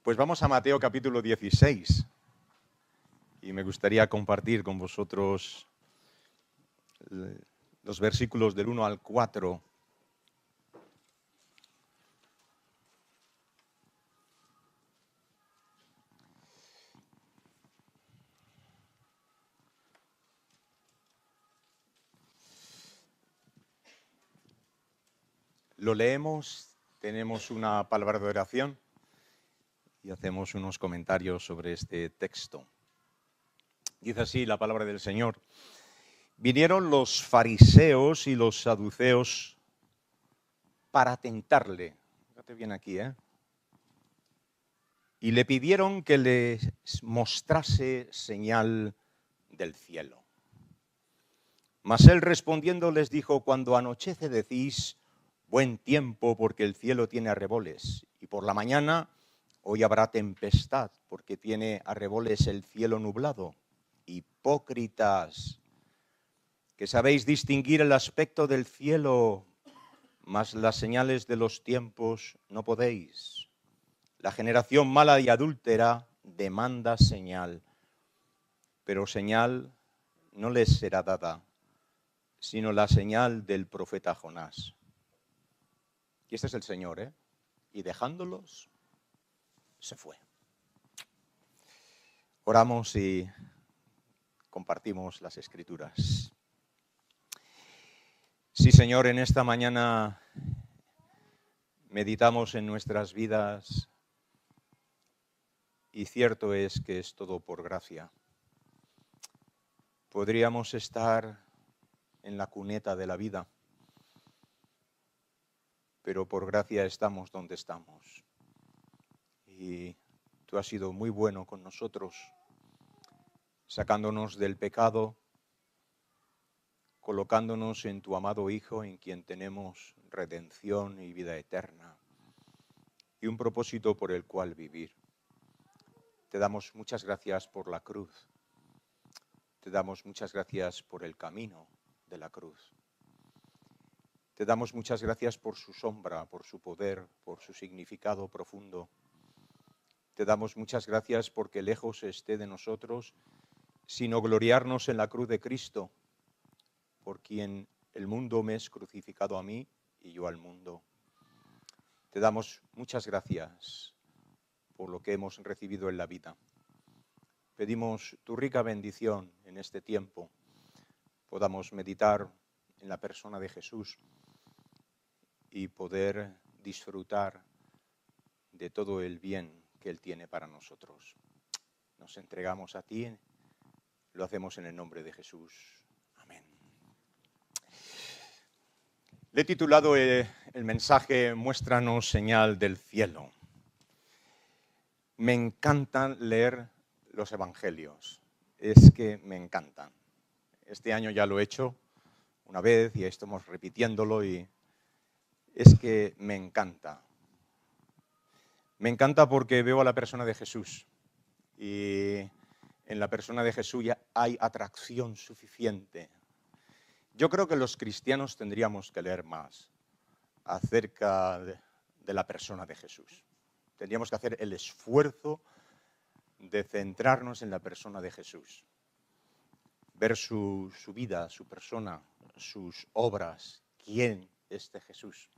Pues vamos a Mateo capítulo 16 y me gustaría compartir con vosotros los versículos del 1 al 4. Lo leemos, tenemos una palabra de oración y hacemos unos comentarios sobre este texto. Dice así la palabra del Señor. Vinieron los fariseos y los saduceos para tentarle. Fíjate bien aquí, y le pidieron que les mostrase señal del cielo. Mas él respondiendo les dijo: cuando anochece decís, buen tiempo, porque el cielo tiene arreboles, y por la mañana, hoy habrá tempestad, porque tiene arreboles el cielo nublado. Hipócritas, que sabéis distinguir el aspecto del cielo, mas las señales de los tiempos no podéis. La generación mala y adúltera demanda señal, pero señal no les será dada, sino la señal del profeta Jonás. Y este es el Señor, y dejándolos, se fue. Oramos y compartimos las Escrituras. Sí, Señor, en esta mañana meditamos en nuestras vidas y cierto es que es todo por gracia. Podríamos estar en la cuneta de la vida, pero por gracia estamos donde estamos. Y tú has sido muy bueno con nosotros, sacándonos del pecado, colocándonos en tu amado Hijo, en quien tenemos redención y vida eterna, y un propósito por el cual vivir. Te damos muchas gracias por la cruz. Te damos muchas gracias por el camino de la cruz. Te damos muchas gracias por su sombra, por su poder, por su significado profundo. Te damos muchas gracias porque lejos esté de nosotros, sino gloriarnos en la cruz de Cristo, por quien el mundo me es crucificado a mí y yo al mundo. Te damos muchas gracias por lo que hemos recibido en la vida. Pedimos tu rica bendición en este tiempo, podamos meditar en la persona de Jesús y poder disfrutar de todo el bien que Él tiene para nosotros. Nos entregamos a ti, lo hacemos en el nombre de Jesús. Amén. Le he titulado el mensaje Muéstranos señal del cielo. Me encanta leer los evangelios, es que me encantan. Este año ya lo he hecho una vez y estamos repitiéndolo y es que me encanta. Me encanta porque veo a la persona de Jesús y en la persona de Jesús ya hay atracción suficiente. Yo creo que los cristianos tendríamos que leer más acerca de la persona de Jesús. Tendríamos que hacer el esfuerzo de centrarnos en la persona de Jesús, ver su vida, su persona, sus obras, quién es este Jesús.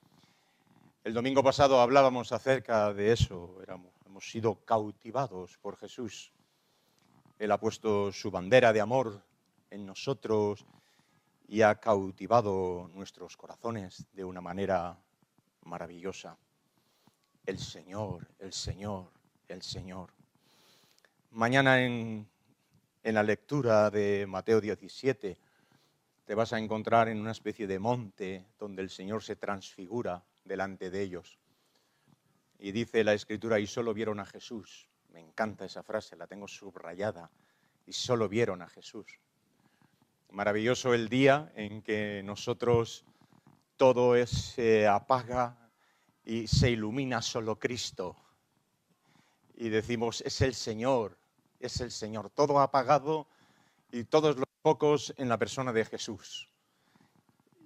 El domingo pasado hablábamos acerca de eso, hemos sido cautivados por Jesús. Él ha puesto su bandera de amor en nosotros y ha cautivado nuestros corazones de una manera maravillosa. El Señor, el Señor, el Señor. Mañana en la lectura de Mateo 17 te vas a encontrar en una especie de monte donde el Señor se transfigura delante de ellos. Y dice la Escritura, y solo vieron a Jesús. Me encanta esa frase, la tengo subrayada. Y solo vieron a Jesús. Maravilloso el día en que nosotros todo se apaga y se ilumina solo Cristo. Y decimos, es el Señor, es el Señor. Todo apagado y todos los focos en la persona de Jesús.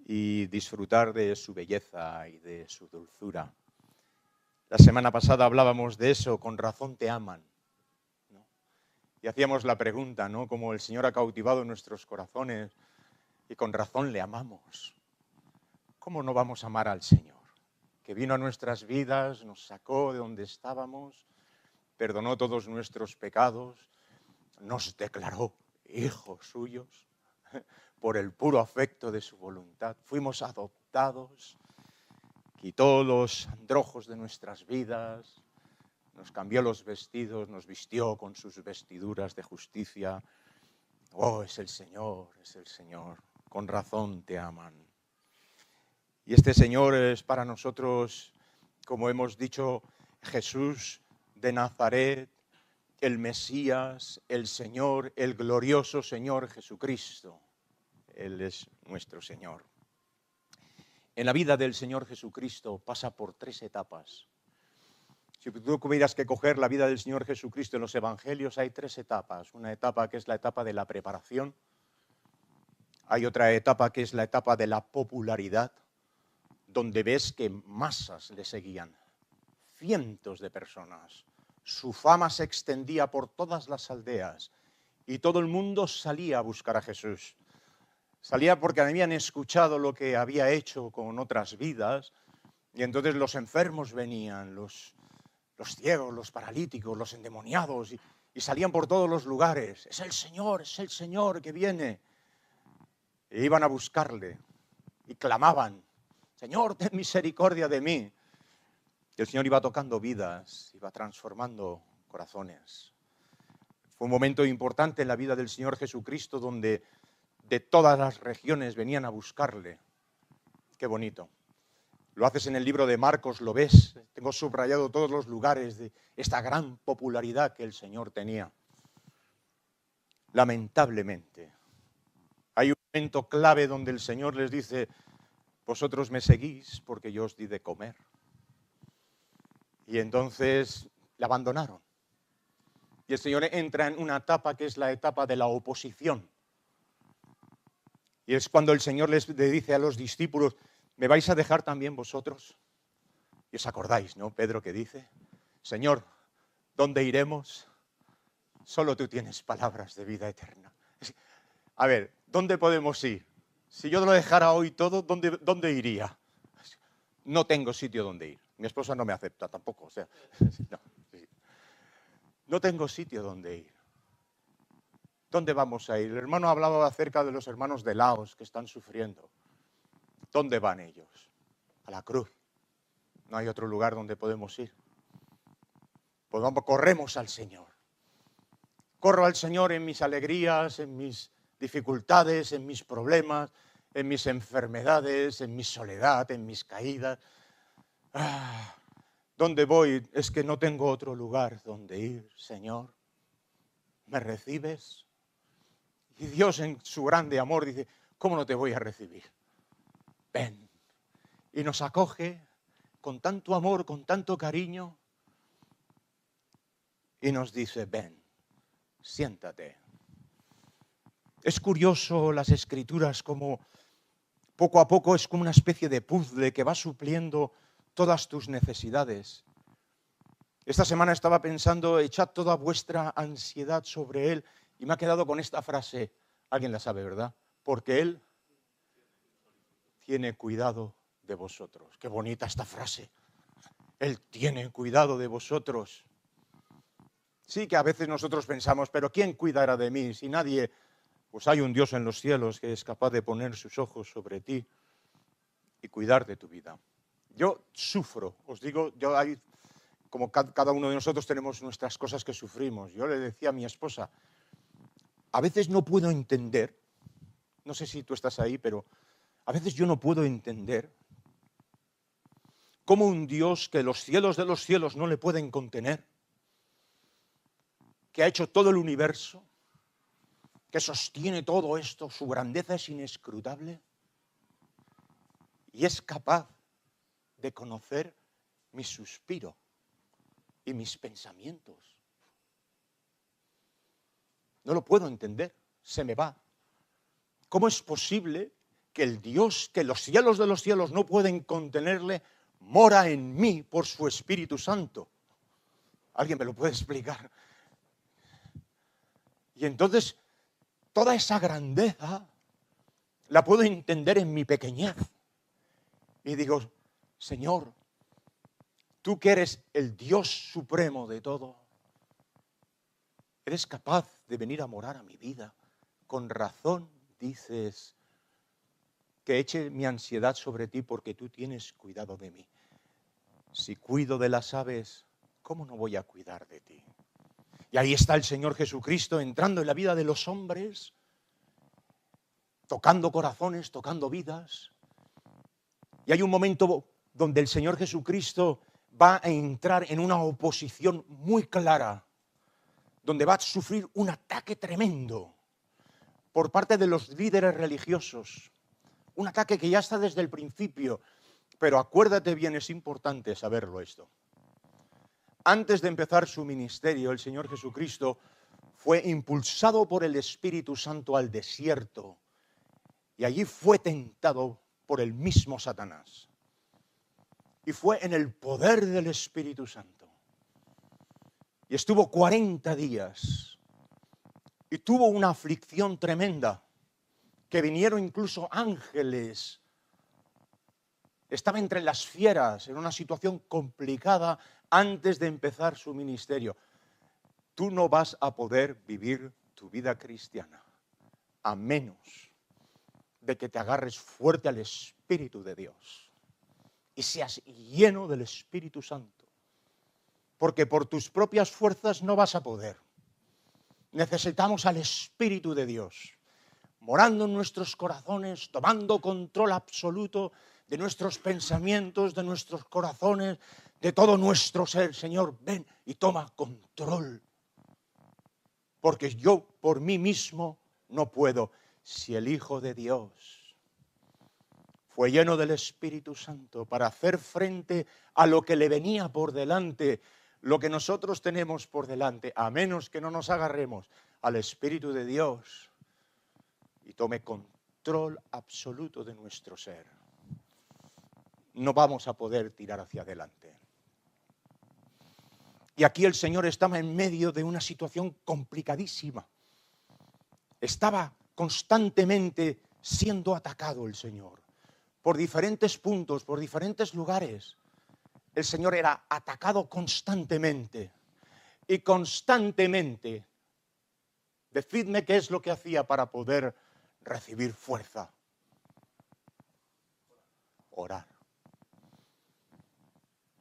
Y disfrutar de su belleza y de su dulzura. La semana pasada hablábamos de eso, con razón te aman, ¿no? Y hacíamos la pregunta, ¿no? Como el Señor ha cautivado nuestros corazones y con razón le amamos. ¿Cómo no vamos a amar al Señor? Que vino a nuestras vidas, nos sacó de donde estábamos, perdonó todos nuestros pecados, nos declaró hijos suyos por el puro afecto de su voluntad. Fuimos adoptados, quitó los andrajos de nuestras vidas, nos cambió los vestidos, nos vistió con sus vestiduras de justicia. Oh, es el Señor, con razón te aman. Y este Señor es para nosotros, como hemos dicho, Jesús de Nazaret, el Mesías, el Señor, el glorioso Señor Jesucristo. Él es nuestro Señor. En la vida del Señor Jesucristo pasa por 3 etapas. Si tú tuvieras que coger la vida del Señor Jesucristo en los Evangelios, hay 3 etapas. Una etapa que es la etapa de la preparación. Hay otra etapa que es la etapa de la popularidad, donde ves que masas le seguían, cientos de personas. Su fama se extendía por todas las aldeas y todo el mundo salía a buscar a Jesús. Salía porque habían escuchado lo que había hecho con otras vidas y entonces los enfermos venían, los ciegos, los paralíticos, los endemoniados y salían por todos los lugares. Es el Señor que viene. E iban a buscarle y clamaban, Señor, ten misericordia de mí. Y el Señor iba tocando vidas, iba transformando corazones. Fue un momento importante en la vida del Señor Jesucristo donde de todas las regiones venían a buscarle. Qué bonito. Lo haces en el libro de Marcos, lo ves. Tengo subrayado todos los lugares de esta gran popularidad que el Señor tenía. Lamentablemente, hay un momento clave donde el Señor les dice, vosotros me seguís porque yo os di de comer. Y entonces le abandonaron. Y el Señor entra en una etapa que es la etapa de la oposición. Y es cuando el Señor le dice a los discípulos, ¿me vais a dejar también vosotros? Y os acordáis, ¿no? Pedro que dice, Señor, ¿dónde iremos? Solo tú tienes palabras de vida eterna. A ver, ¿dónde podemos ir? Si yo lo dejara hoy todo, ¿dónde iría? No tengo sitio donde ir. Mi esposa no me acepta tampoco. O sea, no tengo sitio donde ir. ¿Dónde vamos a ir? El hermano hablaba acerca de los hermanos de Laos que están sufriendo. ¿Dónde van ellos? A la cruz. No hay otro lugar donde podemos ir. Pues vamos, corremos al Señor. Corro al Señor en mis alegrías, en mis dificultades, en mis problemas, en mis enfermedades, en mi soledad, en mis caídas. ¿Dónde voy? Es que no tengo otro lugar donde ir, Señor. ¿Me recibes? Y Dios en su grande amor dice, ¿cómo no te voy a recibir? Ven. Y nos acoge con tanto amor, con tanto cariño, y nos dice, ven, siéntate. Es curioso las Escrituras como poco a poco es como una especie de puzzle que va supliendo todas tus necesidades. Esta semana estaba pensando, echad toda vuestra ansiedad sobre Él, y me ha quedado con esta frase, alguien la sabe, ¿verdad? Porque Él tiene cuidado de vosotros. Qué bonita esta frase. Él tiene cuidado de vosotros. Sí que a veces nosotros pensamos, pero ¿quién cuidará de mí? Si nadie, pues hay un Dios en los cielos que es capaz de poner sus ojos sobre ti y cuidar de tu vida. Yo sufro, os digo, como cada uno de nosotros tenemos nuestras cosas que sufrimos. Yo le decía a mi esposa, a veces no puedo entender, no sé si tú estás ahí, pero a veces yo no puedo entender cómo un Dios que los cielos de los cielos no le pueden contener, que ha hecho todo el universo, que sostiene todo esto, su grandeza es inescrutable y es capaz de conocer mi suspiro y mis pensamientos. No lo puedo entender, se me va. ¿Cómo es posible que el Dios, que los cielos de los cielos no pueden contenerle, mora en mí por su Espíritu Santo. ¿Alguien me lo puede explicar? Y entonces toda esa grandeza la puedo entender en mi pequeñez. Y digo, Señor, tú que eres el Dios supremo de todo, eres capaz de venir a morar a mi vida. Con razón dices que eche mi ansiedad sobre ti porque tú tienes cuidado de mí. Si cuido de las aves, ¿cómo no voy a cuidar de ti? Y ahí está el Señor Jesucristo entrando en la vida de los hombres, tocando corazones, tocando vidas. Y hay un momento donde el Señor Jesucristo va a entrar en una oposición muy clara, donde va a sufrir un ataque tremendo por parte de los líderes religiosos. Un ataque que ya está desde el principio. Pero acuérdate bien, es importante saberlo esto. Antes de empezar su ministerio, el Señor Jesucristo fue impulsado por el Espíritu Santo al desierto y allí fue tentado por el mismo Satanás. Y fue en el poder del Espíritu Santo. Y estuvo 40 días y tuvo una aflicción tremenda, que vinieron incluso ángeles. Estaba entre las fieras, en una situación complicada antes de empezar su ministerio. Tú no vas a poder vivir tu vida cristiana a menos de que te agarres fuerte al Espíritu de Dios y seas lleno del Espíritu Santo. Porque por tus propias fuerzas no vas a poder. Necesitamos al Espíritu de Dios morando en nuestros corazones, tomando control absoluto de nuestros pensamientos, de nuestros corazones, de todo nuestro ser. Señor, ven y toma control. Porque yo por mí mismo no puedo. Si el Hijo de Dios fue lleno del Espíritu Santo para hacer frente a lo que le venía por delante, lo que nosotros tenemos por delante, a menos que no nos agarremos al Espíritu de Dios y tome control absoluto de nuestro ser, no vamos a poder tirar hacia adelante. Y aquí el Señor estaba en medio de una situación complicadísima. Estaba constantemente siendo atacado el Señor por diferentes puntos, por diferentes lugares. El Señor era atacado constantemente. Y constantemente, decidme qué es lo que hacía para poder recibir fuerza. Orar.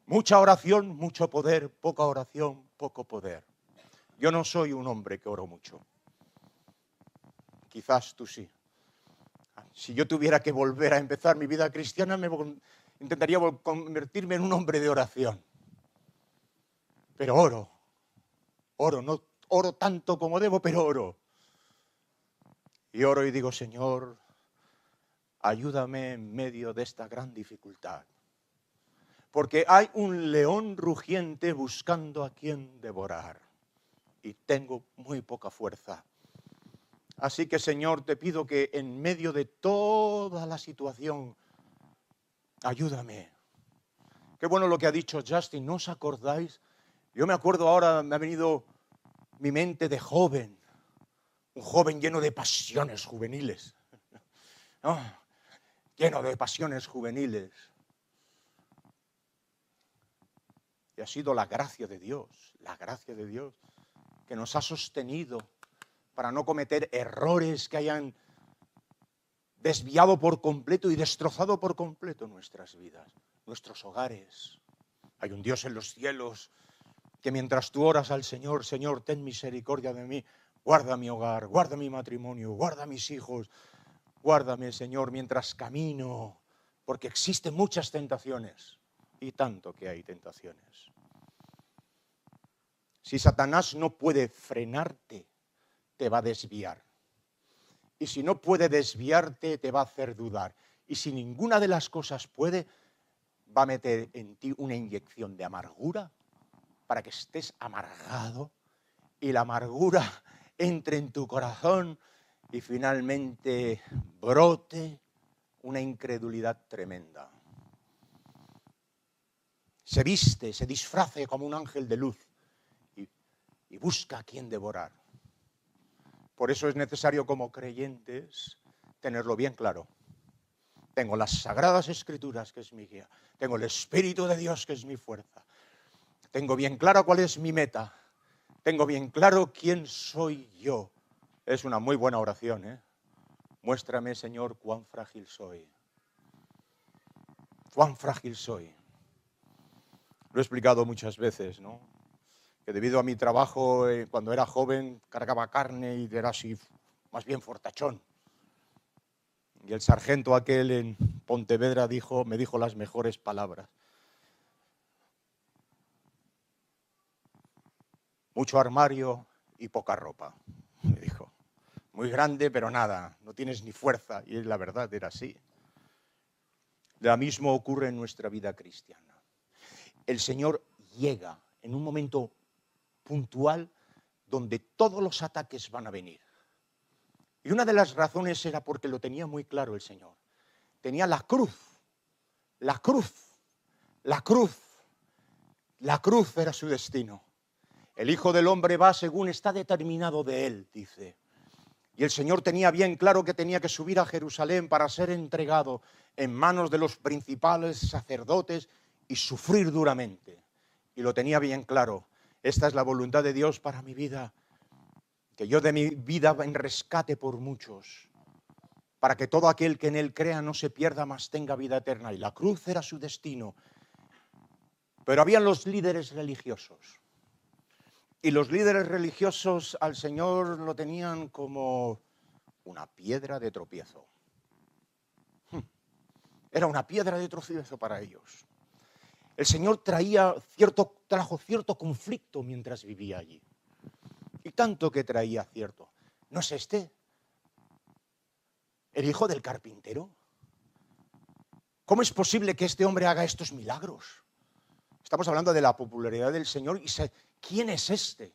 Mucha oración, mucho poder, poca oración, poco poder. Yo no soy un hombre que oro mucho. Quizás tú sí. Si yo tuviera que volver a empezar mi vida cristiana, intentaría convertirme en un hombre de oración. Pero oro, no oro tanto como debo, pero oro. Y oro y digo, Señor, ayúdame en medio de esta gran dificultad. Porque hay un león rugiente buscando a quien devorar. Y tengo muy poca fuerza. Así que, Señor, te pido que en medio de toda la situación, ayúdame. Qué bueno lo que ha dicho Justin, ¿no os acordáis? Yo me acuerdo ahora, me ha venido mi mente de joven. Un joven lleno de pasiones juveniles. ¿No? Lleno de pasiones juveniles. Y ha sido la gracia de Dios, que nos ha sostenido para no cometer errores que hayan desviado por completo y destrozado por completo nuestras vidas, nuestros hogares. Hay un Dios en los cielos que mientras tú oras al Señor, Señor, ten misericordia de mí, guarda mi hogar, guarda mi matrimonio, guarda mis hijos, guárdame, Señor, mientras camino, porque existen muchas tentaciones. Y tanto que hay tentaciones. Si Satanás no puede frenarte, te va a desviar. Y si no puede desviarte, te va a hacer dudar. Y si ninguna de las cosas puede, va a meter en ti una inyección de amargura para que estés amargado y la amargura entre en tu corazón y finalmente brote una incredulidad tremenda. se viste, se disfrace como un ángel de luz y busca a quien devorar. Por eso es necesario como creyentes tenerlo bien claro. Tengo las Sagradas Escrituras, que es mi guía. Tengo el Espíritu de Dios, que es mi fuerza. Tengo bien claro cuál es mi meta. Tengo bien claro quién soy yo. Es una muy buena oración, ¿eh? Muéstrame, Señor, cuán frágil soy. Cuán frágil soy. Lo he explicado muchas veces, ¿no? Que debido a mi trabajo, cuando era joven, cargaba carne y era así, más bien fortachón. Y el sargento aquel en Pontevedra me dijo las mejores palabras. Mucho armario y poca ropa, me dijo. Muy grande, pero nada, no tienes ni fuerza. Y la verdad era así. Lo mismo ocurre en nuestra vida cristiana. El Señor llega en un momento puntual donde todos los ataques van a venir. Y una de las razones era porque lo tenía muy claro el Señor. Tenía la cruz, la cruz, la cruz. La cruz era su destino. El Hijo del Hombre va según está determinado de él, dice. Y el Señor tenía bien claro que tenía que subir a Jerusalén para ser entregado en manos de los principales sacerdotes y sufrir duramente. Y lo tenía bien claro. Esta es la voluntad de Dios para mi vida. Que yo de mi vida en rescate por muchos. Para que todo aquel que en él crea no se pierda, mas tenga vida eterna. Y la cruz era su destino. Pero habían los líderes religiosos. Y los líderes religiosos al Señor lo tenían como una piedra de tropiezo. Era una piedra de tropiezo para ellos. El Señor trajo cierto conflicto mientras vivía allí. Y tanto que traía cierto. ¿No es este el hijo del carpintero? ¿Cómo es posible que este hombre haga estos milagros? Estamos hablando de la popularidad del Señor y ¿quién es este?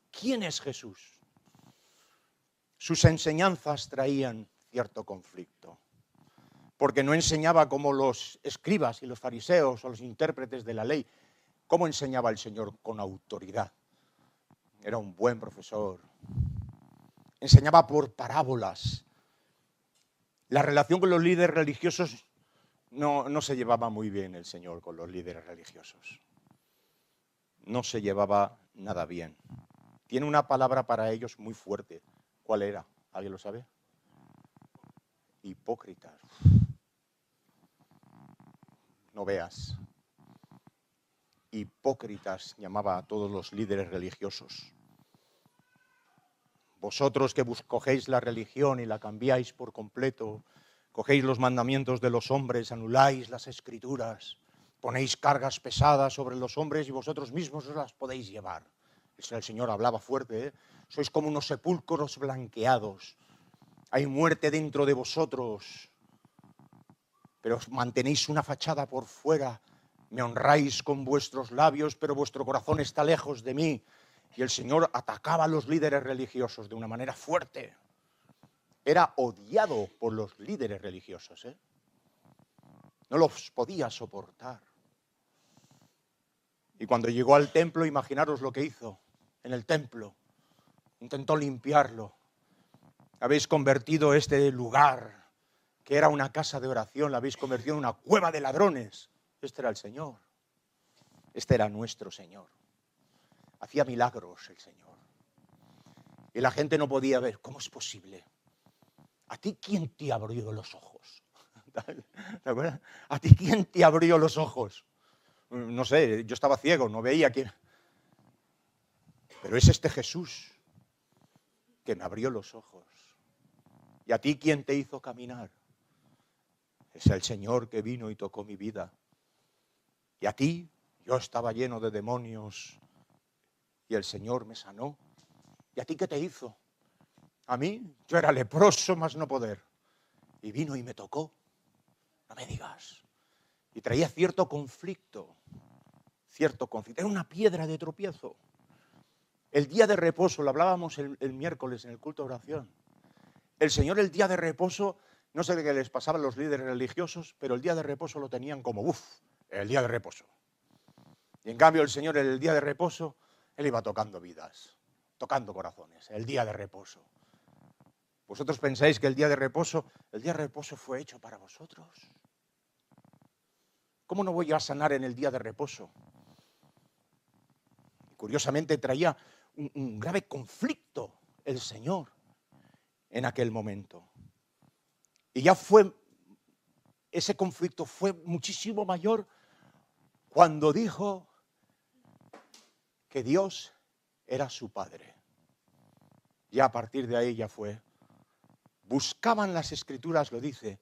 ¿Quién es Jesús? Sus enseñanzas traían cierto conflicto, porque no enseñaba como los escribas y los fariseos o los intérpretes de la ley. ¿Cómo enseñaba el Señor? Con autoridad. Era un buen profesor. Enseñaba por parábolas. La relación con los líderes religiosos no se llevaba muy bien el Señor con los líderes religiosos. No se llevaba nada bien. Tiene una palabra para ellos muy fuerte. ¿Cuál era? ¿Alguien lo sabe? Hipócritas. No veas. Hipócritas llamaba a todos los líderes religiosos. Vosotros que cogéis la religión y la cambiáis por completo, cogéis los mandamientos de los hombres, anuláis las escrituras, ponéis cargas pesadas sobre los hombres y vosotros mismos os las podéis llevar. El Señor hablaba fuerte, ¿eh? Sois como unos sepulcros blanqueados. Hay muerte dentro de vosotros, pero mantenéis una fachada por fuera. Me honráis con vuestros labios, pero vuestro corazón está lejos de mí. Y el Señor atacaba a los líderes religiosos de una manera fuerte. Era odiado por los líderes religiosos, ¿eh? No los podía soportar. Y cuando llegó al templo, imaginaros lo que hizo en el templo. Intentó limpiarlo. Habéis convertido este lugar, que era una casa de oración, la habéis convertido en una cueva de ladrones. Este era el Señor. Este era nuestro Señor. Hacía milagros el Señor. Y la gente no podía ver. ¿Cómo es posible? ¿A ti quién te abrió los ojos? ¿Te acuerdas? ¿A ti quién te abrió los ojos? No sé, yo estaba ciego, no veía quién. Pero es este Jesús que me abrió los ojos. ¿Y a ti quién te hizo caminar? Es el Señor que vino y tocó mi vida. Y a ti, yo estaba lleno de demonios y el Señor me sanó. ¿Y a ti qué te hizo? A mí, yo era leproso, más no poder. Y vino y me tocó. No me digas. Y traía cierto conflicto. Era una piedra de tropiezo. El día de reposo, lo hablábamos el miércoles en el culto de oración. El Señor, el día de reposo, no sé qué les pasaba a los líderes religiosos, pero el día de reposo lo tenían como, el día de reposo. Y en cambio el Señor en el día de reposo, Él iba tocando vidas, tocando corazones, el día de reposo. ¿Vosotros pensáis que el día de reposo fue hecho para vosotros? ¿Cómo no voy a sanar en el día de reposo? Curiosamente traía un grave conflicto el Señor en aquel momento. Y ese conflicto fue muchísimo mayor cuando dijo que Dios era su Padre. Ya a partir de ahí ya fue. Buscaban, las Escrituras lo dice,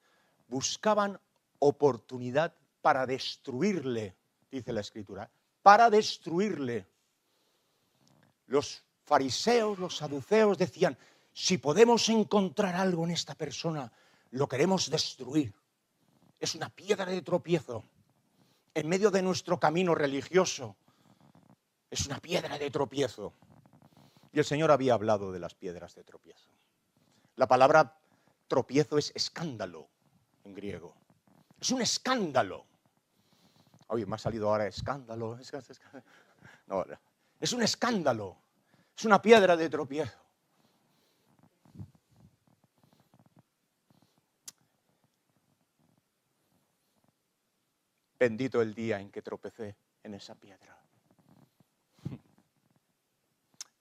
buscaban oportunidad para destruirle, dice la Escritura, para destruirle. Los fariseos, los saduceos decían, si podemos encontrar algo en esta persona, lo queremos destruir. Es una piedra de tropiezo. En medio de nuestro camino religioso, es una piedra de tropiezo. Y el Señor había hablado de las piedras de tropiezo. La palabra tropiezo es escándalo en griego. Es un escándalo. Oye, me ha salido ahora escándalo. No, es un escándalo. Es una piedra de tropiezo. Bendito el día en que tropecé en esa piedra.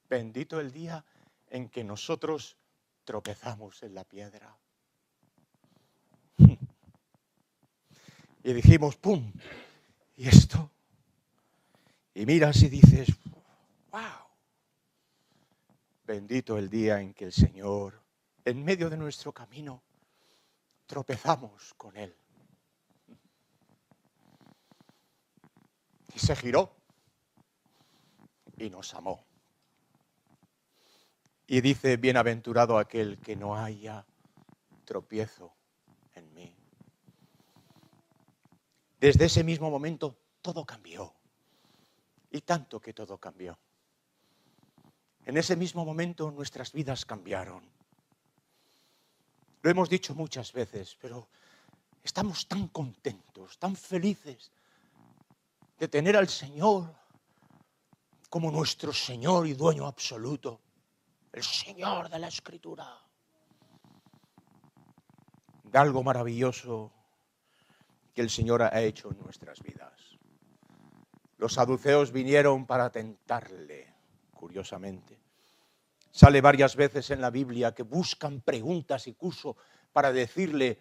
Bendito el día en que nosotros tropezamos en la piedra. Y dijimos, ¡pum! ¿Y esto? Y miras y dices, ¡wow! Bendito el día en que el Señor, en medio de nuestro camino, tropezamos con Él. Y se giró y nos amó. Y dice, bienaventurado aquel que no haya tropiezo en mí. Desde ese mismo momento todo cambió. Y tanto que todo cambió. En ese mismo momento nuestras vidas cambiaron. Lo hemos dicho muchas veces, pero estamos tan contentos, tan felices de tener al Señor como nuestro Señor y dueño absoluto. El Señor de la Escritura. De algo maravilloso que el Señor ha hecho en nuestras vidas. Los saduceos vinieron para tentarle, curiosamente. Sale varias veces en la Biblia que buscan preguntas incluso para decirle,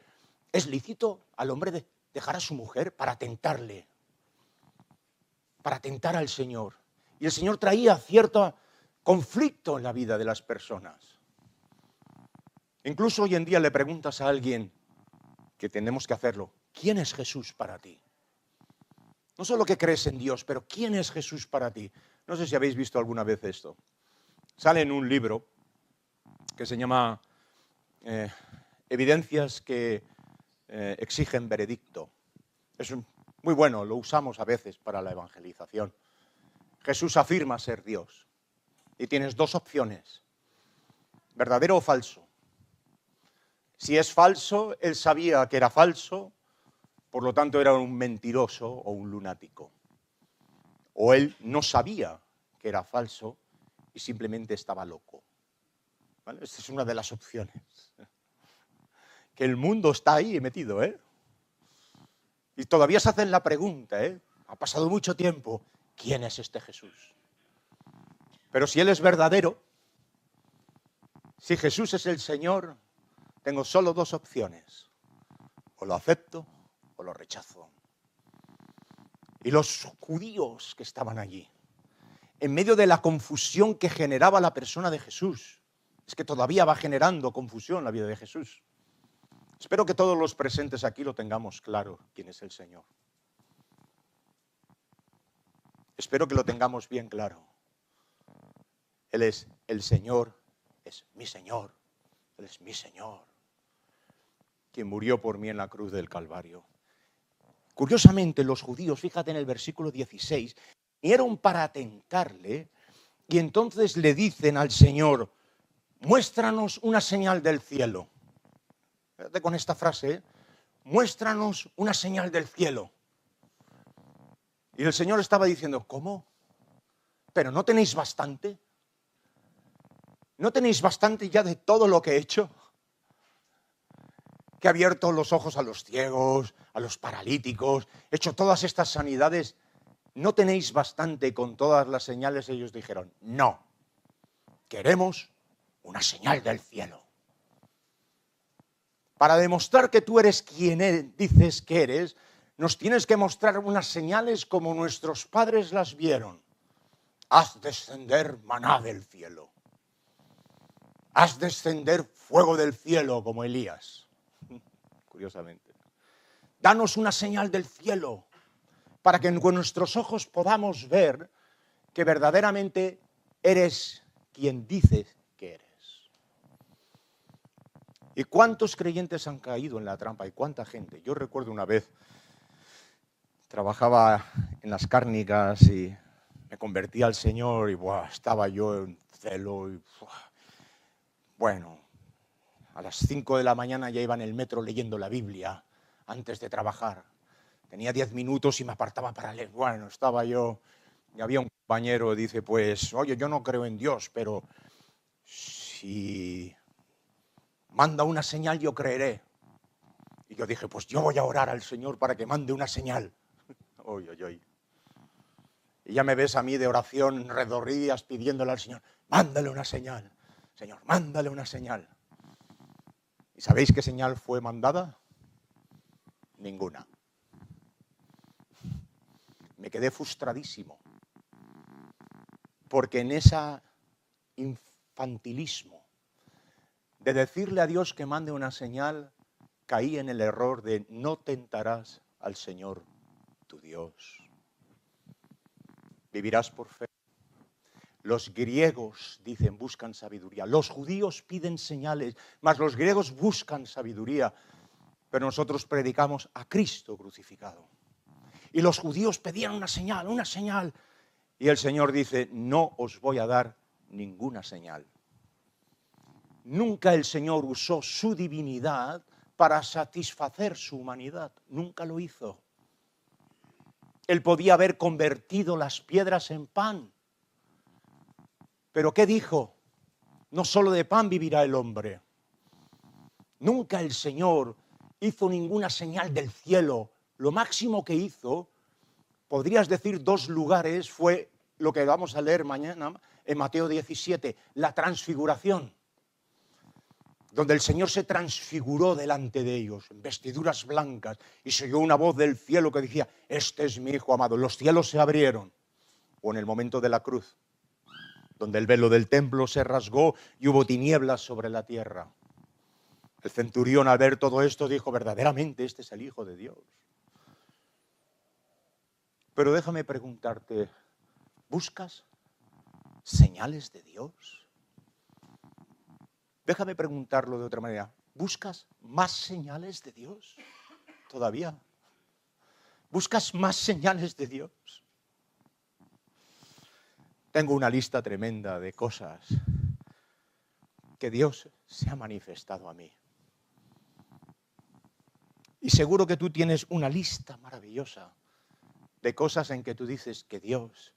¿es lícito al hombre dejar a su mujer para tentarle? Para tentar al Señor. Y el Señor traía cierto conflicto en la vida de las personas. Incluso hoy en día le preguntas a alguien, que tenemos que hacerlo, ¿quién es Jesús para ti? No solo que crees en Dios, pero ¿quién es Jesús para ti? No sé si habéis visto alguna vez esto. Sale en un libro que se llama Evidencias que exigen veredicto. Es muy bueno, lo usamos a veces para la evangelización. Jesús afirma ser Dios y tienes dos opciones, verdadero o falso. Si es falso, él sabía que era falso, por lo tanto era un mentiroso o un lunático. O él no sabía que era falso y simplemente estaba loco. ¿Vale? Esta es una de las opciones. Que el mundo está ahí metido, ¿eh? Y todavía se hacen la pregunta, ¿eh? Ha pasado mucho tiempo. ¿Quién es este Jesús? Pero si Él es verdadero, si Jesús es el Señor, tengo solo dos opciones. O lo acepto o lo rechazo. Y los judíos que estaban allí, en medio de la confusión que generaba la persona de Jesús, es que todavía va generando confusión la vida de Jesús. Espero que todos los presentes aquí lo tengamos claro, quién es el Señor. Espero que lo tengamos bien claro. Él es el Señor, es mi Señor, Él es mi Señor, quien murió por mí en la cruz del Calvario. Curiosamente, los judíos, fíjate en el versículo 16, vinieron para tentarle y entonces le dicen al Señor, muéstranos una señal del cielo. Fíjate con esta frase, muéstranos una señal del cielo. Y el Señor estaba diciendo, ¿cómo? ¿Pero no tenéis bastante? ¿No tenéis bastante ya de todo lo que he hecho? Que he abierto los ojos a los ciegos, a los paralíticos, he hecho todas estas sanidades. ¿No tenéis bastante con todas las señales? Ellos dijeron, no, queremos una señal del cielo. Para demostrar que tú eres quien dices que eres, nos tienes que mostrar unas señales como nuestros padres las vieron. Haz descender maná del cielo. Haz descender fuego del cielo como Elías. Curiosamente. Danos una señal del cielo para que con nuestros ojos podamos ver que verdaderamente eres quien dices que eres. ¿Y cuántos creyentes han caído en la trampa? ¿Y cuánta gente? Yo recuerdo una vez, trabajaba en las cárnicas y me convertí al Señor y estaba yo en celo. Y, bueno, a las 5 de la mañana ya iba en el metro leyendo la Biblia antes de trabajar. Tenía 10 minutos y me apartaba para leer. Bueno, estaba yo y había un compañero, dice, pues, oye, yo no creo en Dios, pero si manda una señal yo creeré. Y yo dije, pues yo voy a orar al Señor para que mande una señal. Oy, oy, oy. Y ya me ves a mí de oración redorrías pidiéndole al Señor, mándale una señal. Señor, mándale una señal. ¿Y sabéis qué señal fue mandada? Ninguna. Me quedé frustradísimo. Porque en ese infantilismo de decirle a Dios que mande una señal, caí en el error de no tentarás al Señor tu Dios. Vivirás por fe. Los griegos, dicen, buscan sabiduría. Los judíos piden señales, mas los griegos buscan sabiduría. Pero nosotros predicamos a Cristo crucificado. Y los judíos pedían una señal, una señal. Y el Señor dice, no os voy a dar ninguna señal. Nunca el Señor usó su divinidad para satisfacer su humanidad. Nunca lo hizo. Él podía haber convertido las piedras en pan. ¿Pero qué dijo? No solo de pan vivirá el hombre. Nunca el Señor hizo ninguna señal del cielo. Lo máximo que hizo, podrías decir 2 lugares, fue lo que vamos a leer mañana en Mateo 17, la transfiguración, donde el Señor se transfiguró delante de ellos, en vestiduras blancas, y se oyó una voz del cielo que decía, este es mi Hijo amado. Los cielos se abrieron. O en el momento de la cruz, donde el velo del templo se rasgó y hubo tinieblas sobre la tierra. El centurión, al ver todo esto, dijo, verdaderamente este es el Hijo de Dios. Pero déjame preguntarte, ¿buscas señales de Dios? Déjame preguntarlo de otra manera, ¿buscas más señales de Dios todavía? ¿Buscas más señales de Dios? Tengo una lista tremenda de cosas que Dios se ha manifestado a mí. Y seguro que tú tienes una lista maravillosa de cosas en que tú dices que Dios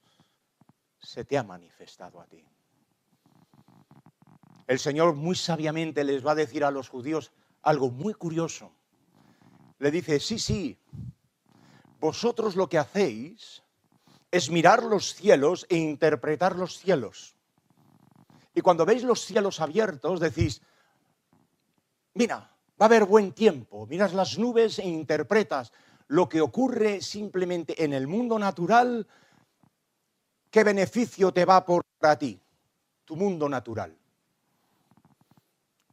se te ha manifestado a ti. El Señor muy sabiamente les va a decir a los judíos algo muy curioso. Le dice, sí, vosotros lo que hacéis es mirar los cielos e interpretar los cielos. Y cuando veis los cielos abiertos decís, mira, va a haber buen tiempo. Miras las nubes e interpretas lo que ocurre simplemente en el mundo natural. ¿Qué beneficio te va a aportar a ti? Tu mundo natural.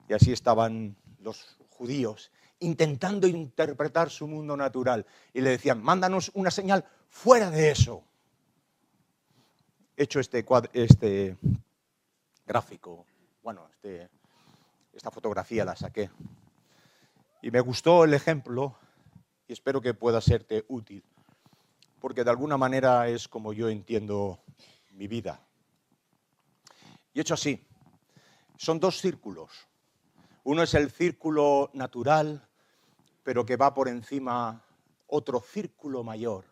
Y así estaban los judíos intentando interpretar su mundo natural. Y le decían, mándanos una señal fuera de eso. He hecho este gráfico, esta fotografía la saqué. Y me gustó el ejemplo y espero que pueda serte útil, porque de alguna manera es como yo entiendo mi vida. Y he hecho así, son 2 círculos. Uno es el círculo natural, pero que va por encima otro círculo mayor,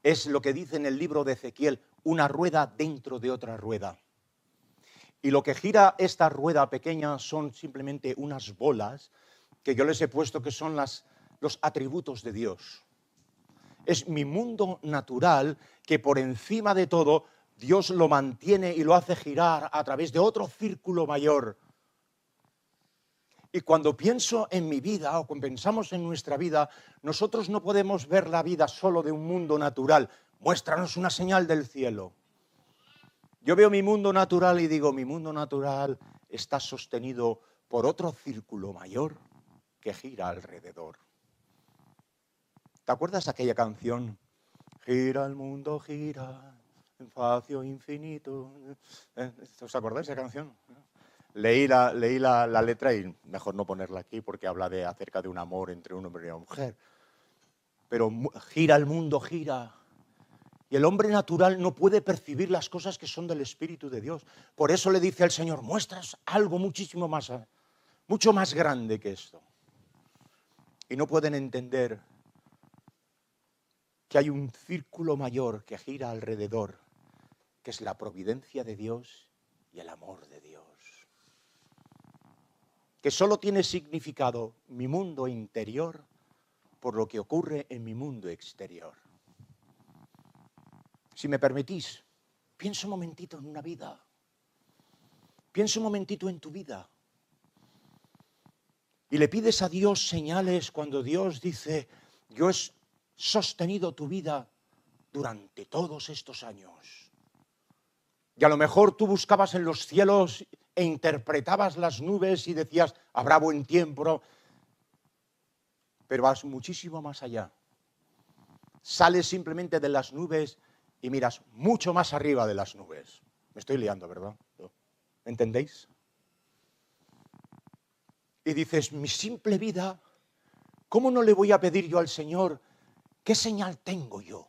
Es lo que dice en el libro de Ezequiel, una rueda dentro de otra rueda. Y lo que gira esta rueda pequeña son simplemente unas bolas que yo les he puesto que son los atributos de Dios. Es mi mundo natural que por encima de todo Dios lo mantiene y lo hace girar a través de otro círculo mayor. Y cuando pienso en mi vida o cuando pensamos en nuestra vida, nosotros no podemos ver la vida solo de un mundo natural. Muéstranos una señal del cielo. Yo veo mi mundo natural y digo, mi mundo natural está sostenido por otro círculo mayor que gira alrededor. ¿Te acuerdas de aquella canción? Gira el mundo, gira, en espacio infinito. ¿Os acordáis de esa canción? Leí la letra y mejor no ponerla aquí porque habla acerca de un amor entre un hombre y una mujer. Pero gira el mundo, gira. Y el hombre natural no puede percibir las cosas que son del Espíritu de Dios. Por eso le dice al Señor, muestras algo muchísimo más, mucho más grande que esto. Y no pueden entender que hay un círculo mayor que gira alrededor, que es la providencia de Dios y el amor de Dios. Que solo tiene significado mi mundo interior por lo que ocurre en mi mundo exterior. Si me permitís, piensa un momentito en una vida. Piensa un momentito en tu vida. Y le pides a Dios señales cuando Dios dice, yo he sostenido tu vida durante todos estos años. Y a lo mejor tú buscabas en los cielos e interpretabas las nubes y decías, habrá buen tiempo. Pero vas muchísimo más allá. Sales simplemente de las nubes y miras mucho más arriba de las nubes. Me estoy liando, ¿verdad? ¿Entendéis? Y dices, mi simple vida, ¿cómo no le voy a pedir yo al Señor qué señal tengo yo?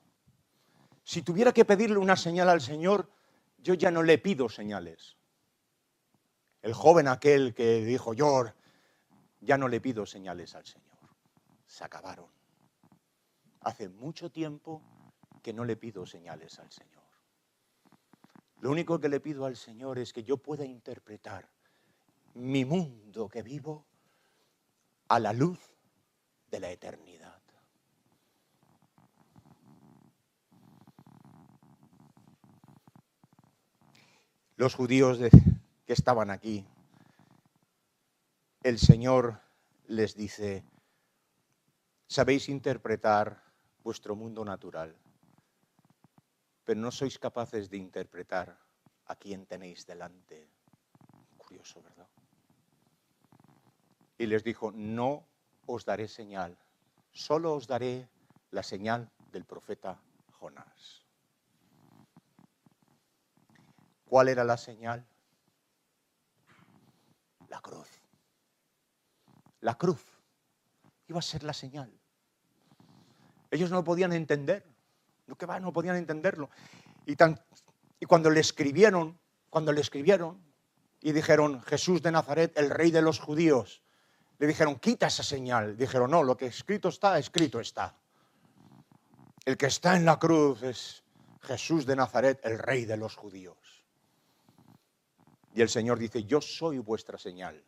Si tuviera que pedirle una señal al Señor, yo ya no le pido señales. El joven aquel que dijo, yo ya no le pido señales al Señor. Se acabaron. Hace mucho tiempo que no le pido señales al Señor. Lo único que le pido al Señor es que yo pueda interpretar mi mundo que vivo a la luz de la eternidad. Los judíos que estaban aquí, el Señor les dice, sabéis interpretar vuestro mundo natural, pero no sois capaces de interpretar a quién tenéis delante. Curioso, ¿verdad? Y les dijo, no os daré señal, solo os daré la señal del profeta Jonás. ¿Cuál era la señal? La cruz. La cruz iba a ser la señal. Ellos no lo podían entender. No podían entenderlo. Y cuando le escribieron y dijeron, Jesús de Nazaret, el rey de los judíos, le dijeron, quita esa señal. Dijeron, no, lo que escrito está. El que está en la cruz es Jesús de Nazaret, el rey de los judíos. Y el Señor dice, yo soy vuestra señal.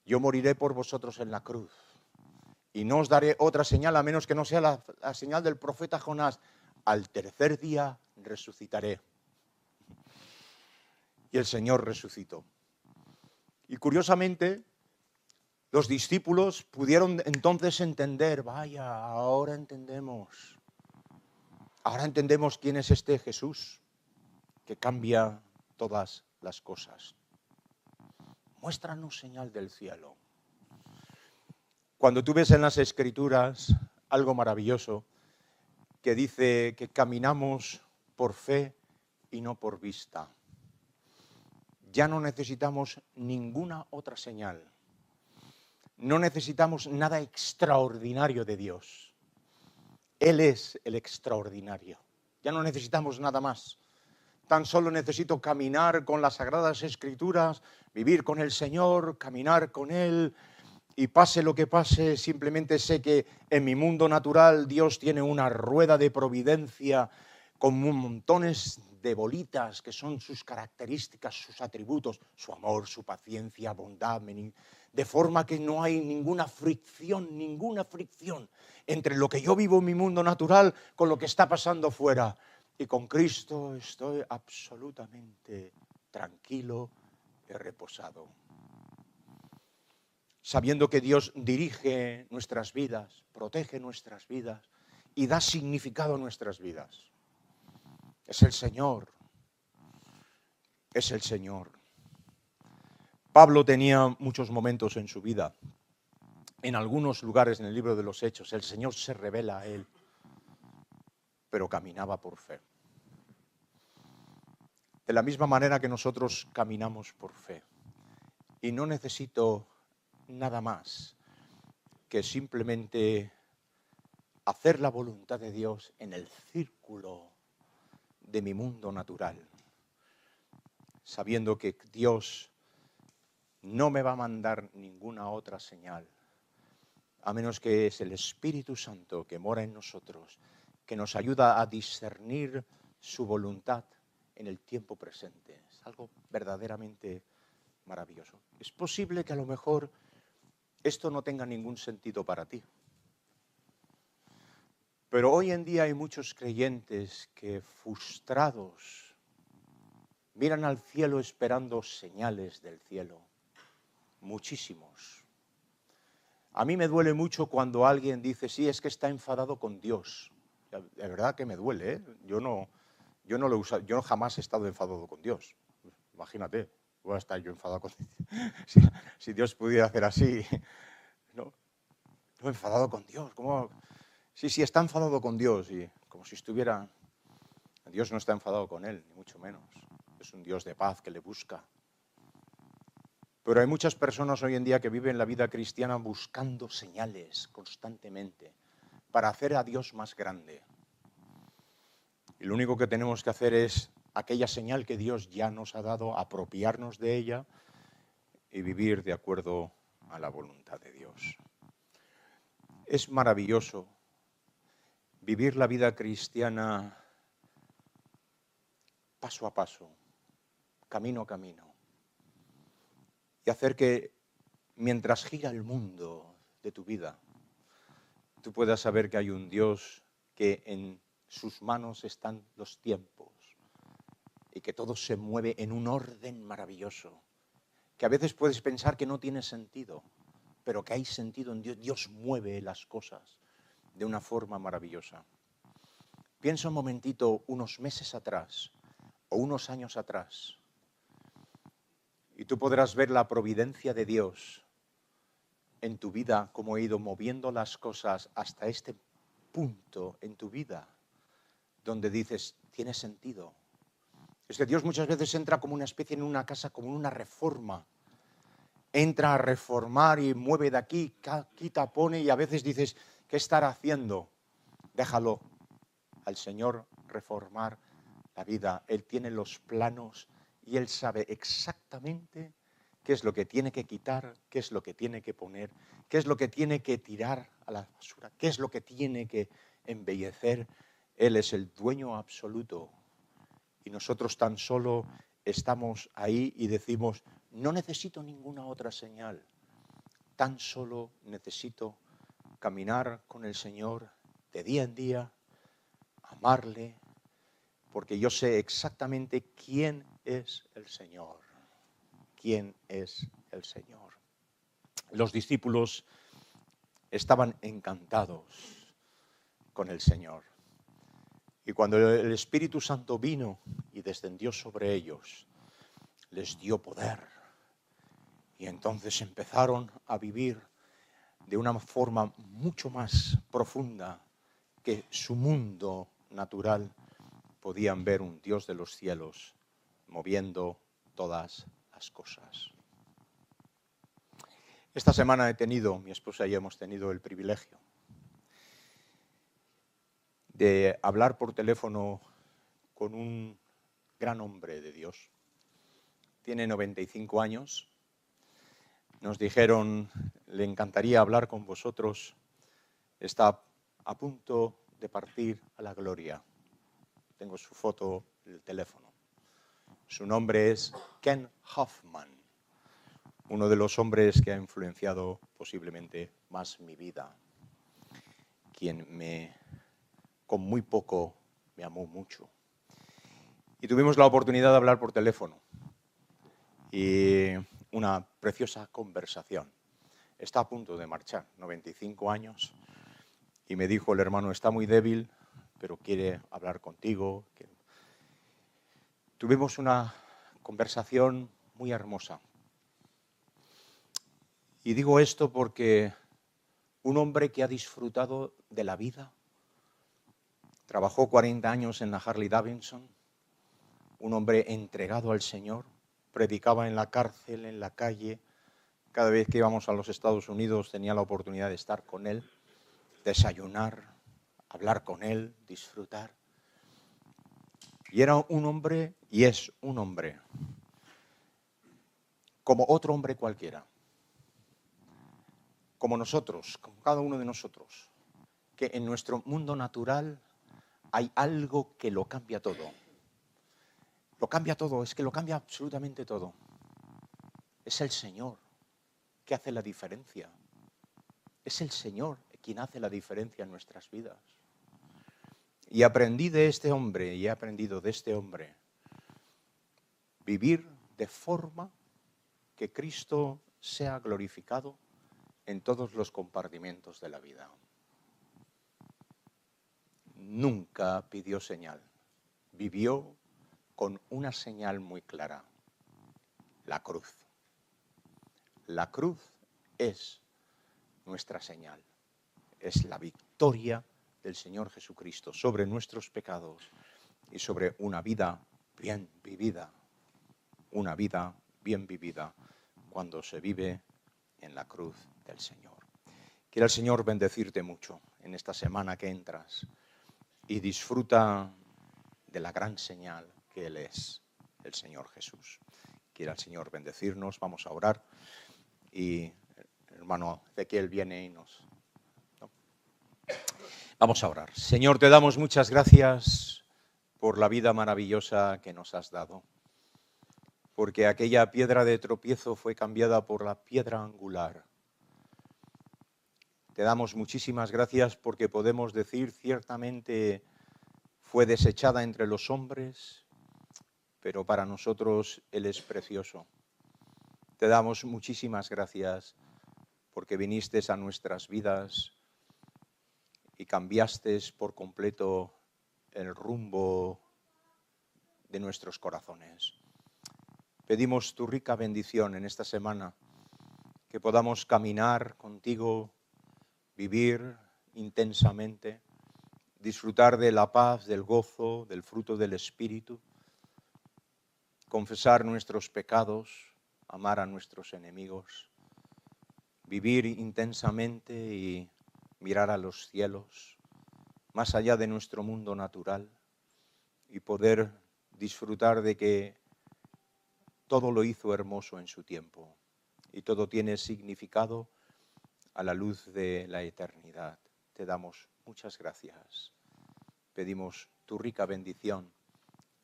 Yo moriré por vosotros en la cruz. Y no os daré otra señal a menos que no sea la señal del profeta Jonás. Al tercer día resucitaré. Y el Señor resucitó. Y curiosamente, los discípulos pudieron entonces entender, vaya, ahora entendemos quién es este Jesús que cambia todas las cosas. Muéstranos señal del cielo. Cuando tú ves en las Escrituras algo maravilloso que dice que caminamos por fe y no por vista, ya no necesitamos ninguna otra señal. No necesitamos nada extraordinario de Dios. Él es el extraordinario. Ya no necesitamos nada más. Tan solo necesito caminar con las Sagradas Escrituras, vivir con el Señor, caminar con Él y pase lo que pase, simplemente sé que en mi mundo natural Dios tiene una rueda de providencia con montones de bolitas que son sus características, sus atributos, su amor, su paciencia, bondad, de forma que no hay ninguna fricción entre lo que yo vivo en mi mundo natural con lo que está pasando fuera. Y con Cristo estoy absolutamente tranquilo y reposado, sabiendo que Dios dirige nuestras vidas, protege nuestras vidas y da significado a nuestras vidas. Es el Señor, es el Señor. Pablo tenía muchos momentos en su vida. En algunos lugares en el libro de los Hechos, el Señor se revela a él, pero caminaba por fe. De la misma manera que nosotros caminamos por fe. Y no necesito nada más que simplemente hacer la voluntad de Dios en el círculo de mi mundo natural, sabiendo que Dios no me va a mandar ninguna otra señal, a menos que es el Espíritu Santo que mora en nosotros, que nos ayuda a discernir su voluntad en el tiempo presente. Es algo verdaderamente maravilloso. Es posible que a lo mejor esto no tenga ningún sentido para ti. Pero hoy en día hay muchos creyentes que, frustrados, miran al cielo esperando señales del cielo. Muchísimos. A mí me duele mucho cuando alguien dice, sí, es que está enfadado con Dios. De verdad que me duele, ¿eh? Yo jamás he estado enfadado con Dios. Imagínate, voy a estar yo enfadado con Dios. Si Dios pudiera hacer así. No enfadado con Dios. ¿Cómo? Sí, está enfadado con Dios. Y como si estuviera... Dios no está enfadado con él, ni mucho menos. Es un Dios de paz que le busca. Pero hay muchas personas hoy en día que viven la vida cristiana buscando señales constantemente para hacer a Dios más grande. Y lo único que tenemos que hacer es aquella señal que Dios ya nos ha dado, apropiarnos de ella y vivir de acuerdo a la voluntad de Dios. Es maravilloso vivir la vida cristiana paso a paso, camino a camino. Y hacer que mientras gira el mundo de tu vida, tú puedas saber que hay un Dios que en sus manos están los tiempos y que todo se mueve en un orden maravilloso, que a veces puedes pensar que no tiene sentido, pero que hay sentido en Dios. Dios mueve las cosas de una forma maravillosa. Piensa un momentito unos meses atrás o unos años atrás y tú podrás ver la providencia de Dios en tu vida, cómo ha ido moviendo las cosas hasta este punto en tu vida, donde dices, tiene sentido. Es que Dios muchas veces entra como una especie en una casa, como una reforma. Entra a reformar y mueve de aquí, quita, pone, y a veces dices, ¿qué estará haciendo? Déjalo al Señor reformar la vida. Él tiene los planos y Él sabe exactamente qué es lo que tiene que quitar, qué es lo que tiene que poner, qué es lo que tiene que tirar a la basura, qué es lo que tiene que embellecer. Él es el dueño absoluto y nosotros tan solo estamos ahí y decimos, no necesito ninguna otra señal, tan solo necesito caminar con el Señor de día en día, amarle, porque yo sé exactamente quién es el Señor. ¿Quién es el Señor? Los discípulos estaban encantados con el Señor. Y cuando el Espíritu Santo vino y descendió sobre ellos, les dio poder. Y entonces empezaron a vivir de una forma mucho más profunda que su mundo natural. Podían ver un Dios de los cielos moviendo todas las cosas. Esta semana mi esposa y yo hemos tenido el privilegio de hablar por teléfono con un gran hombre de Dios. Tiene 95 años, Nos dijeron, le encantaría hablar con vosotros, está a punto de partir a la gloria. Tengo su foto en el teléfono. Su nombre es Ken Hoffman, uno de los hombres que ha influenciado posiblemente más mi vida, quien con muy poco me amó mucho. Y tuvimos la oportunidad de hablar por teléfono y una preciosa conversación. Está a punto de marchar, 95 años, y me dijo el hermano, está muy débil, pero quiere hablar contigo. Tuvimos una conversación muy hermosa. Y digo esto porque un hombre que ha disfrutado de la vida, trabajó 40 años en la Harley Davidson, un hombre entregado al Señor, predicaba en la cárcel, en la calle. Cada vez que íbamos a los Estados Unidos tenía la oportunidad de estar con él, desayunar, hablar con él, disfrutar. Y era un hombre, y es un hombre, como otro hombre cualquiera, como nosotros, como cada uno de nosotros, que en nuestro mundo natural hay algo que lo cambia todo. Lo cambia todo, es que lo cambia absolutamente todo. Es el Señor que hace la diferencia. Es el Señor quien hace la diferencia en nuestras vidas. Y aprendí de este hombre, y he aprendido de este hombre, vivir de forma que Cristo sea glorificado en todos los compartimentos de la vida. Nunca pidió señal. Vivió con una señal muy clara: la cruz. La cruz es nuestra señal. Es la victoria del Señor Jesucristo sobre nuestros pecados y sobre una vida bien vivida. Una vida bien vivida cuando se vive en la cruz del Señor. Quiera el Señor bendecirte mucho en esta semana que entras y disfruta de la gran señal que Él es, el Señor Jesús. Quiera el Señor bendecirnos, vamos a orar y el hermano Ezequiel viene y nos... ¿no? Vamos a orar. Señor, te damos muchas gracias por la vida maravillosa que nos has dado, porque aquella piedra de tropiezo fue cambiada por la piedra angular. Te damos muchísimas gracias porque podemos decir ciertamente fue desechada entre los hombres, pero para nosotros Él es precioso. Te damos muchísimas gracias porque viniste a nuestras vidas y cambiaste por completo el rumbo de nuestros corazones. Pedimos tu rica bendición en esta semana, que podamos caminar contigo, vivir intensamente, disfrutar de la paz, del gozo, del fruto del Espíritu, confesar nuestros pecados, amar a nuestros enemigos, vivir intensamente y mirar a los cielos, más allá de nuestro mundo natural, y poder disfrutar de que todo lo hizo hermoso en su tiempo y todo tiene significado a la luz de la eternidad. Te damos muchas gracias. Pedimos tu rica bendición.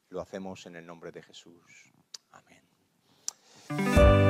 Lo hacemos en el nombre de Jesús. Amén.